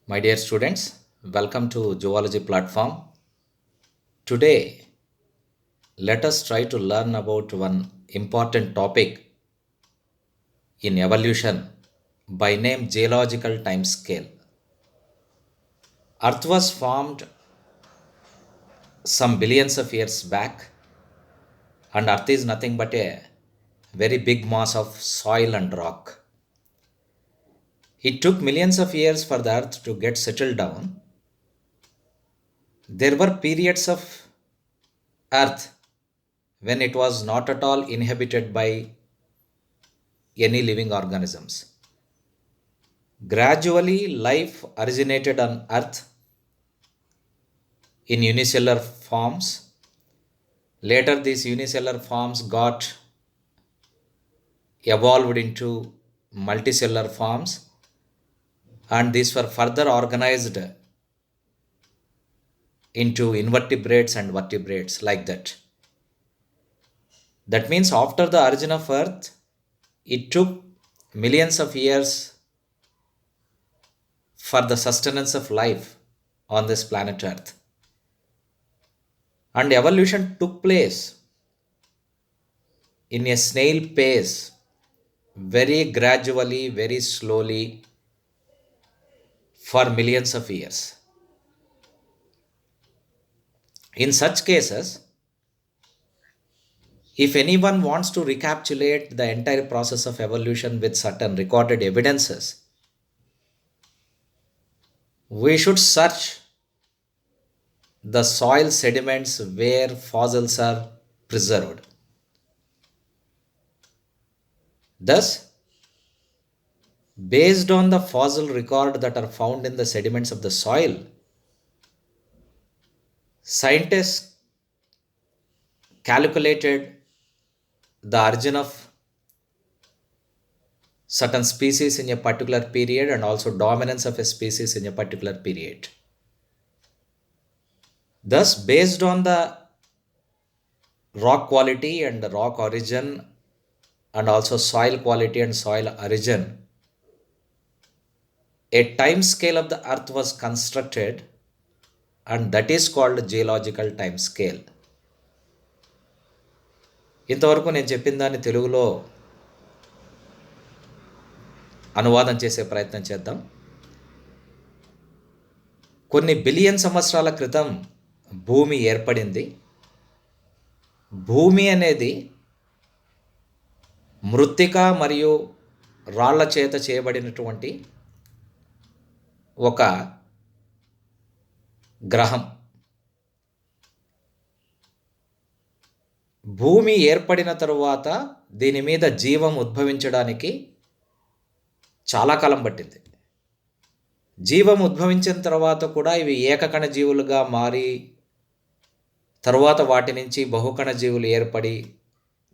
My dear students, welcome to Zoology platform. Today, let us try to learn about one important topic in evolution by name geological time scale. Earth was formed some billions of years back, and Earth is nothing but a very big mass of soil and rock. It took millions of years for the Earth to get settled down. There were periods of Earth when it was not at all inhabited by any living organisms. Gradually, life originated on Earth in unicellular forms. Later, these unicellular forms got evolved into multicellular forms, and these were further organized into invertebrates and vertebrates, like that. That means, after the origin of Earth, it took millions of years for the sustenance of life on this planet Earth. And evolution took place in a snail pace, very gradually, very slowly, for millions of years. In such cases, if anyone wants to recapitulate the entire process of evolution with certain recorded evidences, we should search the soil sediments where fossils are preserved. Thus, based on the fossil record that are found in the sediments of the soil, scientists calculated the origin of certain species in a particular period and also dominance of a species in a particular period. Thus, based on the rock quality and the rock origin and also soil quality and soil origin, a time scale of the earth was constructed, and that is called geological time scale. ఇంతవరకు నేను చెప్పిన దాన్ని తెలుగులో అనువాదం చేసే ప్రయత్నం చేద్దాం. కొన్ని బిలియన్ సంవత్సరాల క్రితం భూమి ఏర్పడింది. భూమి అనేది మృత్తిక మరియు రాళ్ల చేత చేయబడినటువంటి ఒక గ్రహం. భూమి ఏర్పడిన తరువాత దీని మీద జీవం ఉద్భవించడానికి చాలా కాలం పట్టింది. జీవం ఉద్భవించిన తర్వాత కూడా ఇవి ఏకకణ జీవులుగా మారి తరువాత వాటి నుంచి బహుకణ జీవులు ఏర్పడి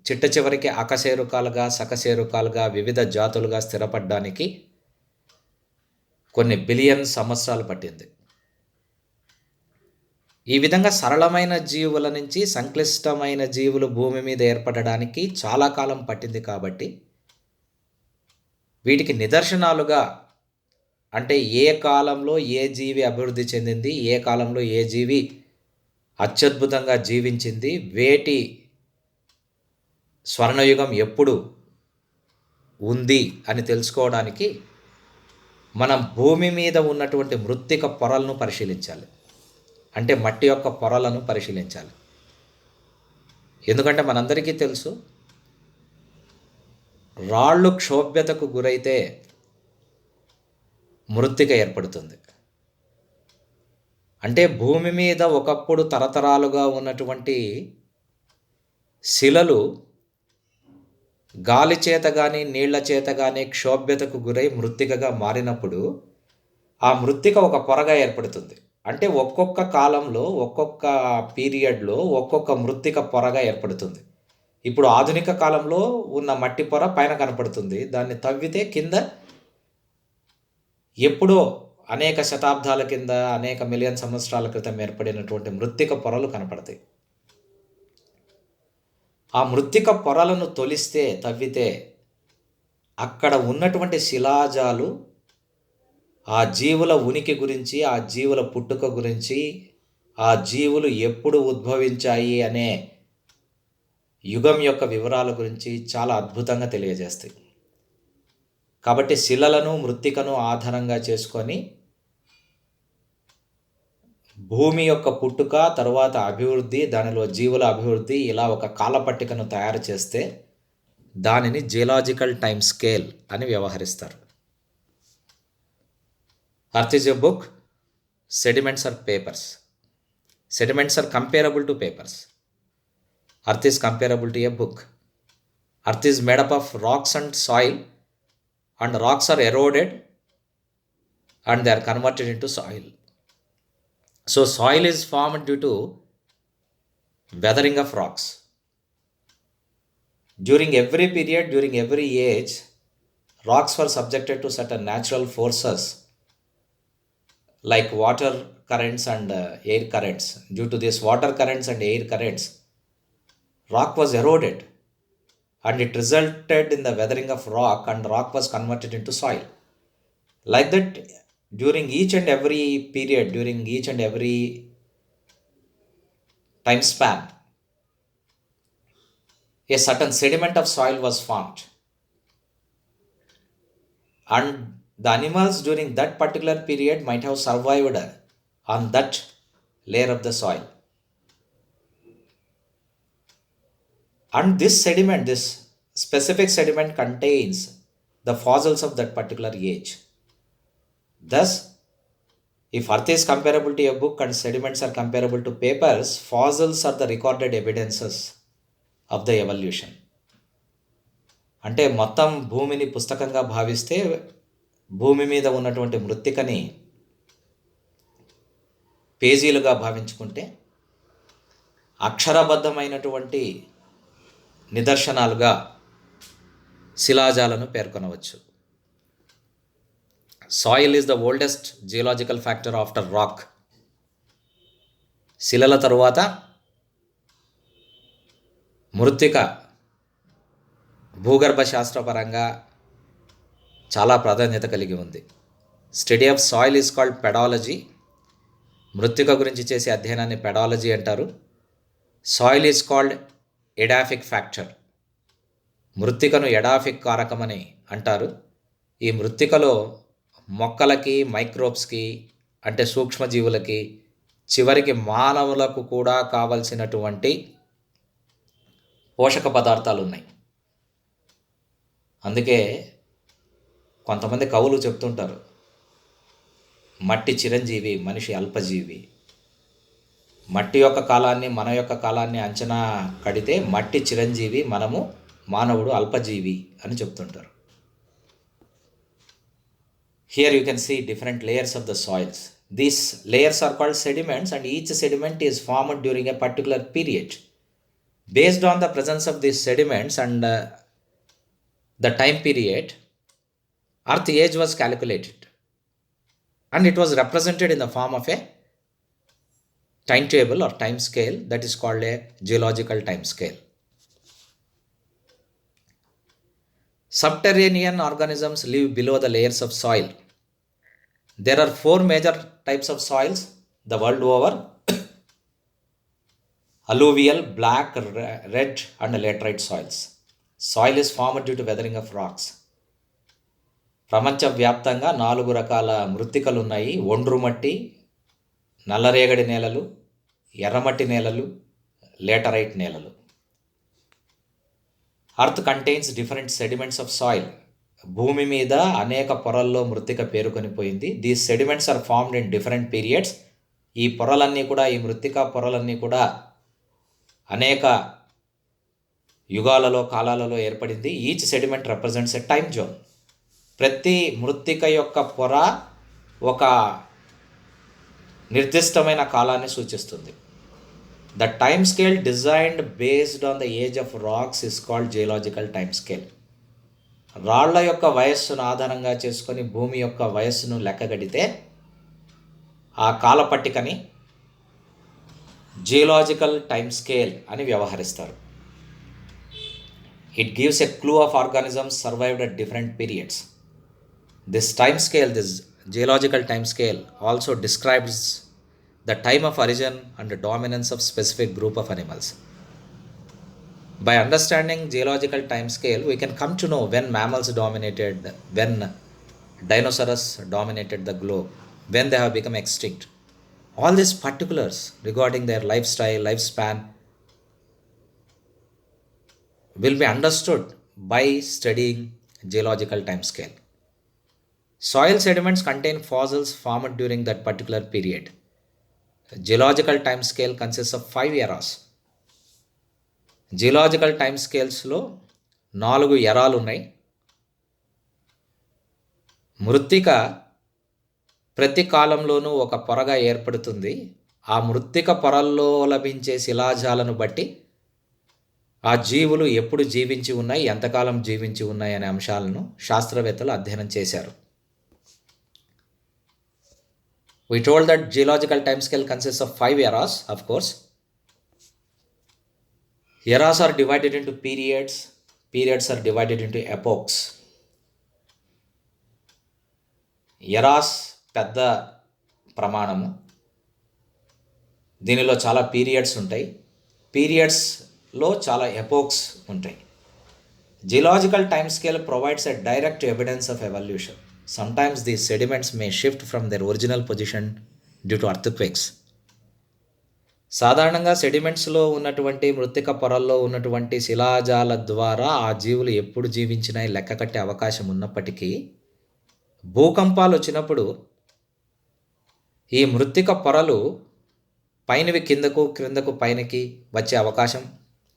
చిట్ట చివరికి అకశేరుకాలుగా సకశేరుకాలుగా వివిధ జాతులుగా స్థిరపడడానికి కొన్ని బిలియన్ సంవత్సరాలు పట్టింది. ఈ విధంగా సరళమైన జీవుల నుంచి సంక్లిష్టమైన జీవులు భూమి మీద ఏర్పడడానికి చాలా కాలం పట్టింది. కాబట్టి వీటికి నిదర్శనాలుగా, అంటే ఏ కాలంలో ఏ జీవి అభివృద్ధి చెందింది, ఏ కాలంలో ఏ జీవి అత్యద్భుతంగా జీవించింది, వేటి స్వర్ణయుగం ఎప్పుడు ఉంది అని తెలుసుకోవడానికి మనం భూమి మీద ఉన్నటువంటి మృత్తిక పొరలను పరిశీలించాలి. అంటే మట్టి యొక్క పొరలను పరిశీలించాలి. ఎందుకంటే మనందరికీ తెలుసు, రాళ్ళు క్షోభ్యతకు గురైతే మృత్తిక ఏర్పడుతుంది. అంటే భూమి మీద ఒకప్పుడు తరతరాలుగా ఉన్నటువంటి శిలలు గాలి చేత కానీ నీళ్ల చేత కానీ క్షోభ్యతకు గురై మృత్తికగా మారినప్పుడు ఆ మృత్తిక ఒక పొరగా ఏర్పడుతుంది. అంటే ఒక్కొక్క కాలంలో ఒక్కొక్క పీరియడ్లో ఒక్కొక్క మృత్తిక పొరగా ఏర్పడుతుంది. ఇప్పుడు ఆధునిక కాలంలో ఉన్న మట్టి పొర పైన కనపడుతుంది. దాన్ని తవ్వితే కింద ఎప్పుడో అనేక శతాబ్దాల కింద అనేక మిలియన్ సంవత్సరాల క్రితం ఏర్పడినటువంటి మృత్తిక పొరలు కనపడతాయి. ఆ మృత్తిక పొరలను తవ్వితే అక్కడ ఉన్నటువంటి శిలాజాలు ఆ జీవుల ఉనికి గురించి, ఆ జీవుల పుట్టుక గురించి, ఆ జీవులు ఎప్పుడు ఉద్భవించాయి అనే యుగం యొక్క వివరాల గురించి చాలా అద్భుతంగా తెలియజేస్తాయి. కాబట్టి శిలలను, మృత్తికను ఆధారంగా చేసుకొని భూమి యొక్క పుట్టుక, తరువాత అభివృద్ధి, దానిలో జీవుల అభివృద్ధి, ఇలా ఒక కాలపట్టికను తయారు చేస్తే దానిని జియోలాజికల్ టైమ్ స్కేల్ అని వ్యవహరిస్తారు. Earth is a book, sediments are papers. Sediments are comparable to papers. Earth is comparable to a book. Earth is made up of rocks and soil, and rocks are eroded and they are converted into soil. So soil is formed due to weathering of rocks. During every period, during every age, rocks were subjected to certain natural forces like water currents and air currents. Due to these water currents and air currents, rock was eroded and it resulted in the weathering of rock, and rock was converted into soil. Like that, during each and every period, during each and every time span, a certain sediment of soil was formed, and the animals during that particular period might have survived on that layer of the soil. And this sediment, this specific sediment, contains the fossils of that particular age. Thus, if Earth is comparable to a book and sediments are comparable to papers, fossils are the recorded evidences of the evolution. అంటే మొత్తం భూమిని పుస్తకంగా భావిస్తే భూమి మీద ఉన్నటువంటి మృత్తికని పేజీలుగా భావించుకుంటే అక్షరబద్ధమైనటువంటి నిదర్శనాలుగా శిలాజాలను పేర్కొనవచ్చు. Soil is the oldest geological factor after rock. శిలల తరువాత మృత్తిక భూగర్భ శాస్త్రపరంగా చాలా ప్రాధాన్యత కలిగి ఉంది. Study of soil is called pedology. మృత్తిక గురించి చేసే అధ్యయనాన్ని పెడాలజీ అంటారు. Soil is called edaphic factor. మృత్తికను ఎడాఫిక్ కారకమని అంటారు. ఈ మృత్తికలో మొక్కలకి, మైక్రోబ్స్కి అంటే సూక్ష్మజీవులకి, చివరికి మానవులకు కూడా కావలసినటువంటి పోషక పదార్థాలు ఉన్నాయి. అందుకే కొంతమంది కవులు చెప్తుంటారు, మట్టి చిరంజీవి, మనిషి అల్పజీవి. మట్టి యొక్క కాలాన్ని, మన యొక్క కాలాన్ని అంచనా కడితే మట్టి చిరంజీవి, మనము మానవుడు అల్పజీవి అని చెప్తుంటారు. Here you can see different layers of the soils. These layers are called sediments, and each sediment is formed during a particular period. Based on the presence of these sediments and the time period, Earth age was calculated, and it was represented in the form of a timetable or time scale that is called a geological time scale. Subterranean organisms live below the layers of soil. There are 4 major types of soils the world over: alluvial, black, red and laterite soils. Soil is formed due to weathering of rocks. ప్రపంచవ్యాప్తంగా 4 రకాల మృత్తికలు ఉన్నాయి. ఒండ్రు మట్టి, నల్లరేగడి నేలలు, ఎర్రమట్టి నేలలు, laterite నేలలు. Earth contains different sediments of soil. భూమి మీద అనేక పొరల్లో మృత్తిక పేరుకొనిపోయింది. These sediments are formed in different periods. ఈ పొరలన్నీ కూడా, ఈ మృత్తిక పొరలన్నీ కూడా అనేక యుగాలలో, కాలాలలో ఏర్పడింది. ఈచ్ సెడిమెంట్ రిప్రజెంట్స్ ఎ టైమ్ జోన్. ప్రతి మృత్తిక యొక్క పొర ఒక నిర్దిష్టమైన కాలాన్ని సూచిస్తుంది. The time scale designed based on the age of rocks is called geological time scale. రాళ్ల యొక్క వయస్సును ఆధారంగా చేసుకొని భూమి యొక్క వయస్సును లెక్కగడితే ఆ కాలపట్టికని జియోలాజికల్ టైమ్ స్కేల్ అని వ్యవహరిస్తారు. It gives a clue of organisms survived at different periods. This time scale, this geological time scale also describes the time of origin and dominance of specific group of animals. By understanding geological time scale, we can come to know when mammals dominated, when dinosaurs dominated the globe, when they have become extinct. All these particulars regarding their lifestyle, lifespan will be understood by studying geological time scale. Soil sediments contain fossils formed during that particular period. Geological time scale consists of 5 eras. Geological time స్కేల్స్లో 4 ఎరాలు ఉన్నాయి. మృత్తిక ప్రతి కాలంలోనూ ఒక పొరగా ఏర్పడుతుంది. ఆ మృత్తిక పొరల్లో లభించే శిలాజాలను బట్టి ఆ జీవులు ఎప్పుడు జీవించి ఉన్నాయి, ఎంతకాలం జీవించి ఉన్నాయి అనే అంశాలను శాస్త్రవేత్తలు అధ్యయనం చేశారు. We told that geological time scale consists of 5 eras, of course. Eras are divided into periods. Periods are divided into epochs. Eras పెద్ద ప్రమాణము. దీనిలో చాలా పీరియడ్స్ ఉంటాయి. పీరియడ్స్లో చాలా ఎపోక్స్ ఉంటాయి. Geological time scale provides a direct evidence of evolution. Sometimes these sediments may shift from their original position due to earthquakes. సాధారణంగా సెడిమెంట్స్లో ఉన్నటువంటి మృత్తిక పొరల్లో ఉన్నటువంటి శిలాజాల ద్వారా ఆ జీవులు ఎప్పుడు జీవించినాయి లెక్క కట్టే అవకాశం ఉన్నప్పటికీ భూకంపాలు వచ్చినప్పుడు ఈ మృత్తిక పొరలు పైనవి కిందకు, క్రిందకు పైనకి వచ్చే అవకాశం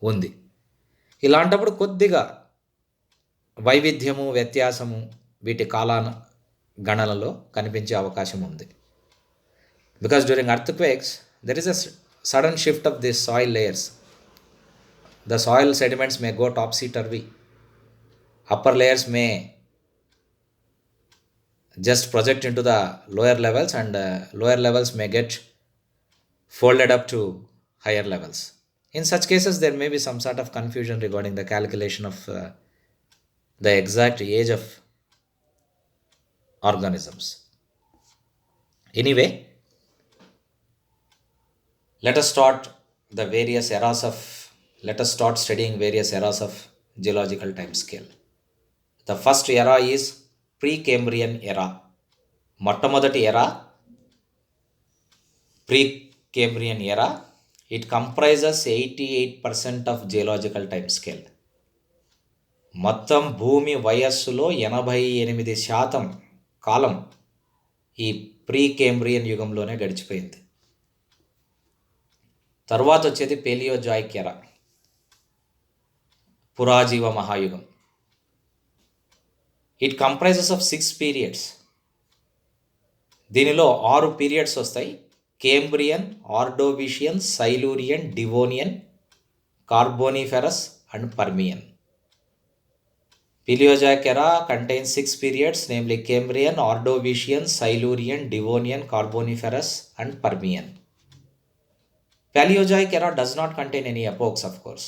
ఉంది. ఇలాంటప్పుడు కొద్దిగా వైవిధ్యము, వ్యత్యాసము వీటి కాలాన గణనలో కనిపించే అవకాశం ఉంది. Because during earthquakes there is a sudden shift of these soil layers. The soil sediments may go topsy-turvy. Upper layers may just project into the lower levels, and lower levels may get folded up to higher levels. In such cases there may be some sort of confusion regarding the calculation of the exact age of organisms. Anyway, let us start studying various eras of geological time scale. The first era is Precambrian era. మొట్టమొదటి era Precambrian era. It comprises 88% of geological time scale. మొత్తం భూమి వయస్సులో 88% కాలం ఈ ప్రీకేంబ్రియన్ యుగంలోనే గడిచిపోయింది. తర్వాత వచ్చేది Paleozoic era, పురాజీవ మహాయుగం. It comprises of 6 periods. దీనిలో 6 పీరియడ్స్ వస్తాయి. Cambrian, Ordovician, Silurian, Devonian, Carboniferous and Permian. Paleozoic era contains 6 periods, namely Cambrian, Ordovician, Silurian, Devonian, Carboniferous and Permian. Paleozoic era does not contain any epochs, of course.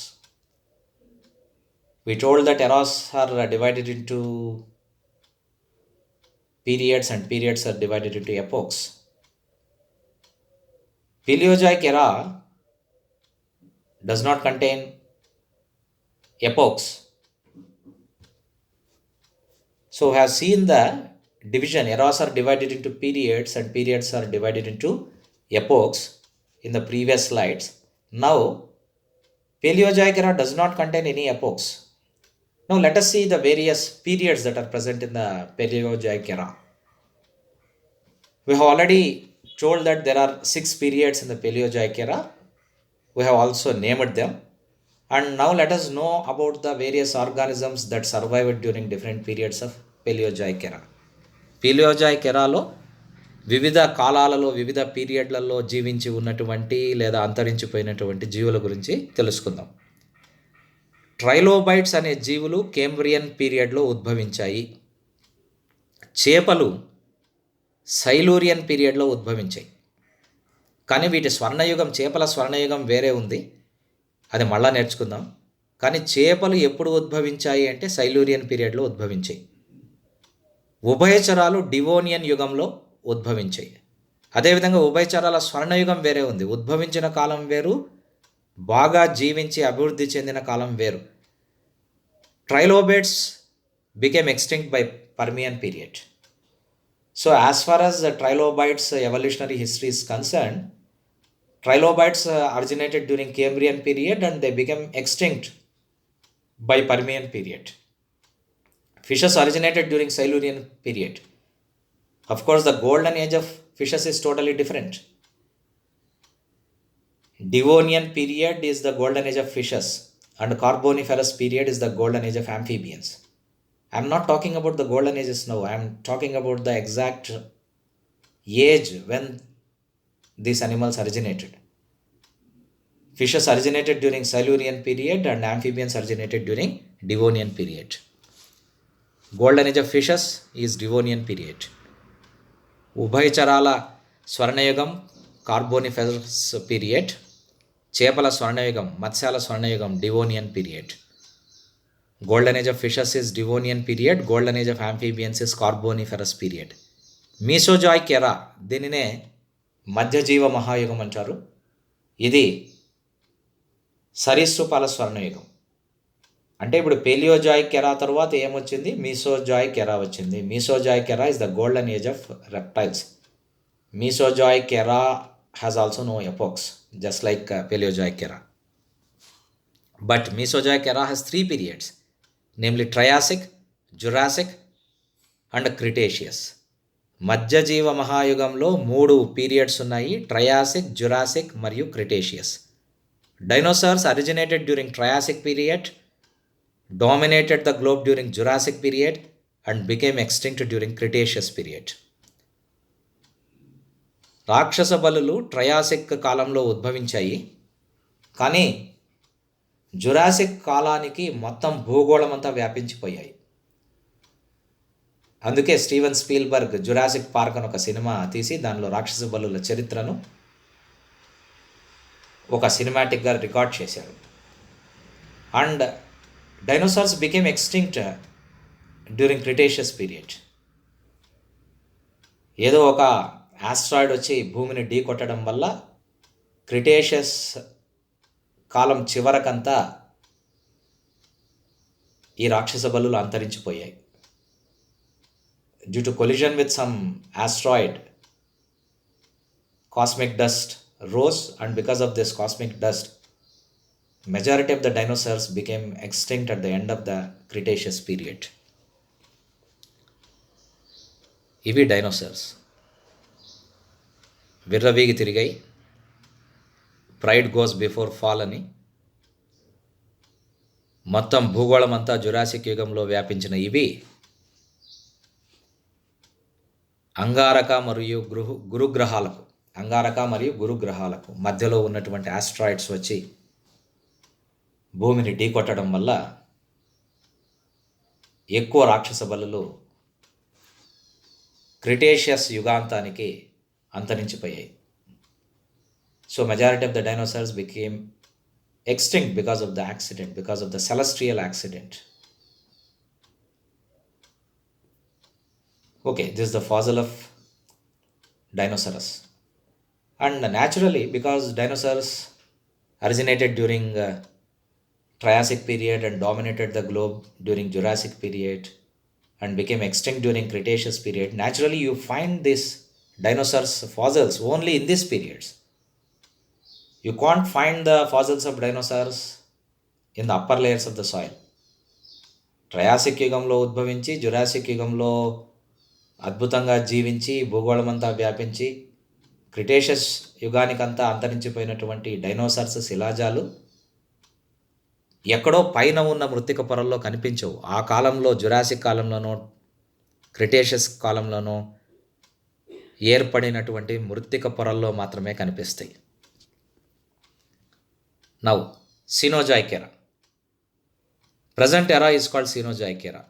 We told that eras are divided into periods and periods are divided into epochs. Paleozoic era does not contain epochs. So we have seen the division. Eras are divided into periods and periods are divided into epochs in the previous slides. Now, Paleozoic era does not contain any epochs. Now let us see the various periods that are present in the Paleozoic era. We have already told that there are 6 periods in the Paleozoic era. We have also named them. And now let us know about the various organisms that survived during different periods of Paleozoic era. Paleozoic eraలో వివిధ కాలాలలో, వివిధ పీరియడ్లలో జీవించి ఉన్నటువంటి లేదా అంతరించిపోయినటువంటి జీవుల గురించి తెలుసుకుందాం. Trilobites అనే జీవులు కేంబ్రియన్ పీరియడ్లో ఉద్భవించాయి. చేపలు సైలూరియన్ పీరియడ్లో ఉద్భవించాయి. కానీ వీటి స్వర్ణయుగం, చేపల స్వర్ణయుగం వేరే ఉంది, అది మళ్ళా నేర్చుకుందాం. కానీ చేపలు ఎప్పుడు ఉద్భవించాయి అంటే సైలూరియన్ పీరియడ్లో ఉద్భవించాయి. ఉభయచరాలు డివోనియన్ యుగంలో ఉద్భవించాయి. అదేవిధంగా ఉభయచరాల స్వర్ణయుగం వేరే ఉంది. ఉద్భవించిన కాలం వేరు, బాగా జీవించి అభివృద్ధి చెందిన కాలం వేరు. ట్రైలోబేట్స్ became extinct by Permian period. So as far as the trilobites evolutionary history is concerned, trilobites originated during Cambrian period and they became extinct by Permian period. Fishes originated during Silurian period. Of course, the golden age of fishes is totally different. Devonian period is the golden age of fishes and Carboniferous period is the golden age of amphibians. I'm not talking about the golden ages now. I'm talking about the exact age when these animals originated. Fishes originated during Silurian period and amphibians originated during Devonian period. Golden age of fishes is Devonian period. ఉభయచరాల స్వర్ణయుగం Carboniferous period, చేపల స్వర్ణయుగం మత్స్యాల స్వర్ణయుగం Devonian period. Golden age of fishes is Devonian period, golden age of amphibians is Carboniferous period. Mesozoic era దీనినే మధ్యజీవ మహాయుగం అంటారు. ఇది సరీసృపాల స్వర్ణయుగం. అంటే ఇప్పుడు పేలియోజాయిక్ ఎరా తర్వాత ఏమొచ్చింది? మీసోజాయిక్ ఎరా వచ్చింది. Mesozoic era is the golden age of reptiles. Mesozoic era has also no epochs just like Paleozoic era. But Mesozoic era has 3 periods, namely Triassic, Jurassic and Cretaceous. మధ్యజీవ మహాయుగంలో 3 periods ఉన్నాయి, Triassic, Jurassic మరియు Cretaceous. Dinosaurs originated during Triassic period, dominated the globe during Jurassic period and became extinct during Cretaceous period. రాక్షస బలులు Triassic కాలంలో ఉద్భవించాయి, కానీ Jurassic కాలానికి మొత్తం భూగోళం అంతా వ్యాపించిపోయాయి. అందుకే స్టీవెన్ స్పీల్బర్గ్ జురాసిక్ పార్క్ అని ఒక సినిమా తీసి దానిలో రాక్షస బలుల చరిత్రను ఒక సినిమాటిక్గా రికార్డ్ చేశారు. And dinosaurs became extinct during Cretaceous period. ఏదో ఒక ఆస్ట్రాయిడ్ వచ్చి భూమిని ఢీ కొట్టడం వల్ల క్రిటేషియస్ కాలం చివరకంతా ఈ రాక్షస బలులు అంతరించిపోయాయి. Due to collision with some asteroid, cosmic dust rose, and because of this cosmic dust, majority of the dinosaurs became extinct at the end of the Cretaceous period. ఇవి డైనోసార్స్ విర్రవీగి తిరిగాయి. ప్రైడ్ గోస్ బిఫోర్ ఫాల్ అని మొత్తం భూగోళం అంతా Jurassic యుగంలో వ్యాపించిన ఇవి అంగారక మరియు గురుగ్రహాలకు మధ్యలో ఉన్నటువంటి ఆస్ట్రాయిడ్స్ వచ్చి భూమిని ఢీకొట్టడం వల్ల ఎక్కువ రాక్షస బలులు Cretaceous యుగాంతానికి అంతరించిపోయాయి. So majority of the dinosaurs became extinct because of the accident, because of the celestial accident. Okay, this is the fossil of Dinosaurus. And naturally, because dinosaurs originated during Triassic period and dominated the globe during Jurassic period and became extinct during Cretaceous period, naturally you find these dinosaurs fossils only in these periods. You can't find the fossils of dinosaurs in the upper layers of the soil. Triassic యుగంలో ఉద్భవించి Jurassic యుగంలో అద్భుతంగా జీవించి భూగోళమంతా వ్యాపించి Cretaceous యుగానికంతా అంతరించిపోయినటువంటి dinosaurs శిలాజాలు ఎక్కడో పైన ఉన్న మృత్తిక పొరల్లో కనిపించవు. ఆ కాలంలో జురాసిక్ కాలంలోనో క్రిటేషియస్ కాలంలోనో ఏర్పడినటువంటి మృత్తిక పొరల్లో మాత్రమే కనిపిస్తాయి. Now, Cenozoic era. Present era is called Cenozoic era.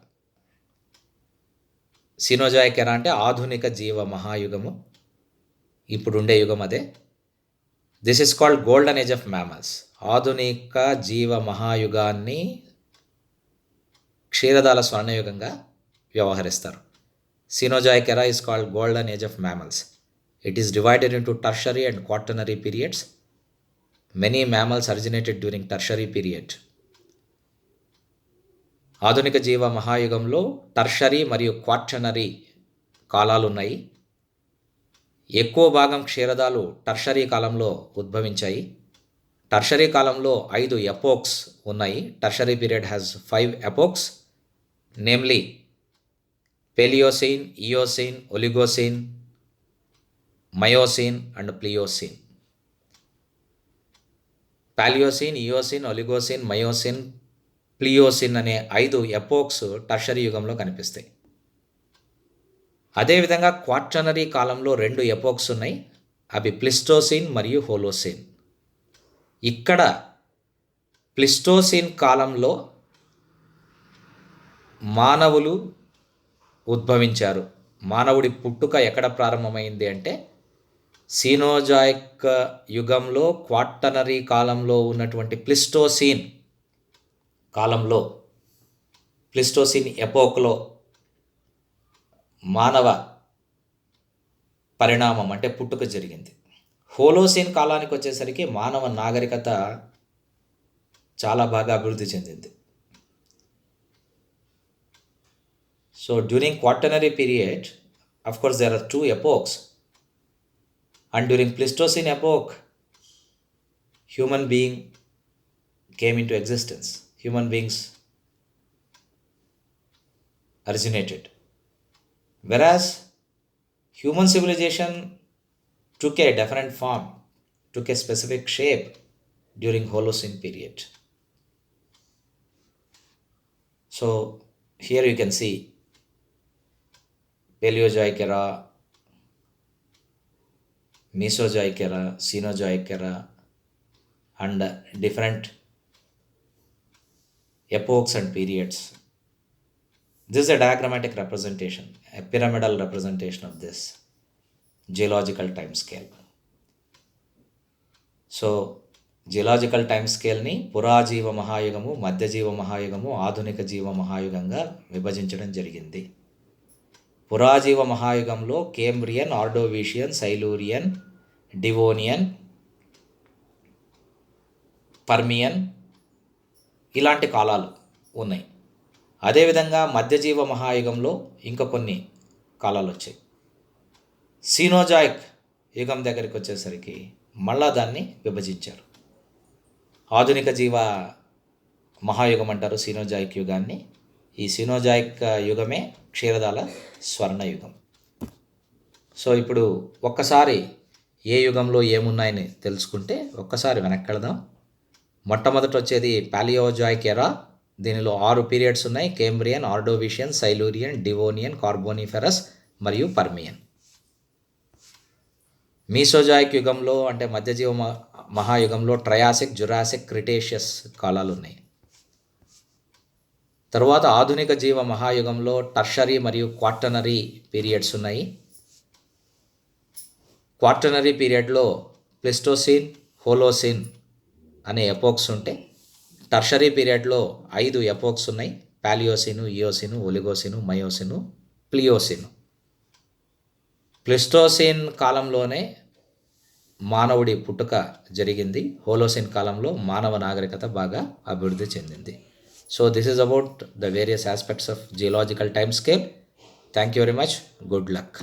Cenozoic era అంటే ఆధునిక జీవ మహాయుగము, ఇప్పుడుండే యుగం అదే. This is called golden age of mammals. ఆధునిక జీవ మహాయుగాన్ని క్షీరదాల స్వర్ణయుగంగా వ్యవహరిస్తారు. Cenozoic era is called golden age of mammals. It is divided into tertiary and quaternary periods. Many mammals originated during tertiary period. ఆధునిక జీవ మహాయుగంలో టర్షరీ మరియు క్వాటర్నరీ కాలాలు ఉన్నాయి. ఎక్కువ భాగం క్షీరదాలు టర్షరీ కాలంలో ఉద్భవించాయి. టర్షరీ కాలంలో 5 ఎపోక్స్ ఉన్నాయి. Tertiary period has 5 epochs, namely Paleocene, Eocene, Oligocene, Miocene and Pliocene. Paleocene, Eocene, Oligocene, Miocene, Pliocene అనే 5 ఎపోక్స్ టర్షరీ యుగంలో కనిపిస్తాయి. అదేవిధంగా క్వాటర్నరీ కాలంలో 2 ఎపోక్స్ ఉన్నాయి. అవి ప్లిస్టోసిన్ మరియు హోలోసిన్. ఇక్కడ ప్లిస్టోసిన్ కాలంలో మానవులు ఉద్భవించారు. మానవుడి పుట్టుక ఎక్కడ ప్రారంభమైంది అంటే సీనోజాయిక్ యుగంలో క్వాటర్నరీ కాలంలో ఉన్నటువంటి ప్లిస్టోసిన్ కాలంలో, ప్లిస్టోసిన్ ఎపోక్లో మానవ పరిణామం అంటే పుట్టుక జరిగింది. హోలోసిన్ కాలానికి వచ్చేసరికి మానవ నాగరికత చాలా బాగా అభివృద్ధి చెందింది. So during quaternary period, of course there are 2 epochs, and during Pleistocene epoch human being came into existence. Human beings originated, whereas human civilization took a different form, took a specific shape during Holocene period. So here you can see Paleozoic era, Mesozoic era, Cenozoic era, and different epochs and periods. This is a diagrammatic representation, a pyramidal representation of this geological time scale. So geological time స్కేల్ని పురాజీవ మహాయుగము, మధ్యజీవ మహాయుగము, ఆధునిక జీవ మహాయుగంగా విభజించడం జరిగింది. పురాజీవ మహాయుగంలో Cambrian, Ordovician, Silurian, Devonian, Permian ఇలాంటి కాలాలు ఉన్నాయి. అదేవిధంగా మధ్యజీవ మహాయుగంలో ఇంకా కొన్ని కాలాలు వచ్చాయి. సీనోజాయిక్ యుగం దగ్గరికి వచ్చేసరికి మళ్ళా దాన్ని విభజించారు. ఆధునిక జీవ మహాయుగం అంటారు సీనోజాయిక్ యుగాన్ని. ఈ సీనోజాయిక్ యుగమే క్షీరదాల స్వర్ణయుగం. సో ఇప్పుడు ఒక్కసారి ఏ యుగంలో ఏమున్నాయని తెలుసుకుంటే ఒక్కసారి వెనక్కి వెళదాం. మొట్టమొదట వచ్చేది పాలియోజాయిక్ ఎరా. దీనిలో 6 పీరియడ్స్ ఉన్నాయి. Cambrian, Ordovician, Silurian, Devonian, Carboniferous మరియు పర్మియన్. మీసోజాయిక్ యుగంలో అంటే మధ్యజీవ మహాయుగంలో ట్రయాసిక్, జురాసిక్, క్రిటేషియస్ కాలాలు ఉన్నాయి. తరువాత ఆధునిక జీవ మహాయుగంలో టర్షరీ మరియు క్వాటర్నరీ పీరియడ్స్ ఉన్నాయి. క్వాటర్నరీ పీరియడ్లో ప్లిస్టోసిన్, హోలోసిన్ అనే ఎపోక్స్ ఉంటే టర్షరీ పీరియడ్లో 5 ఎపోక్స్ ఉన్నాయి. పాలియోసిను, ఇయోసిను, ఒలిగోసిను, మయోసిను, ప్లియోసిను. ప్లిస్టోసిన్ కాలంలోనే మానవుడి పుట్టుక జరిగింది. హోలోసిన్ కాలంలో మానవ నాగరికత బాగా అభివృద్ధి చెందింది. So this is about the various aspects of geological time scale. Thank you very much. Good luck.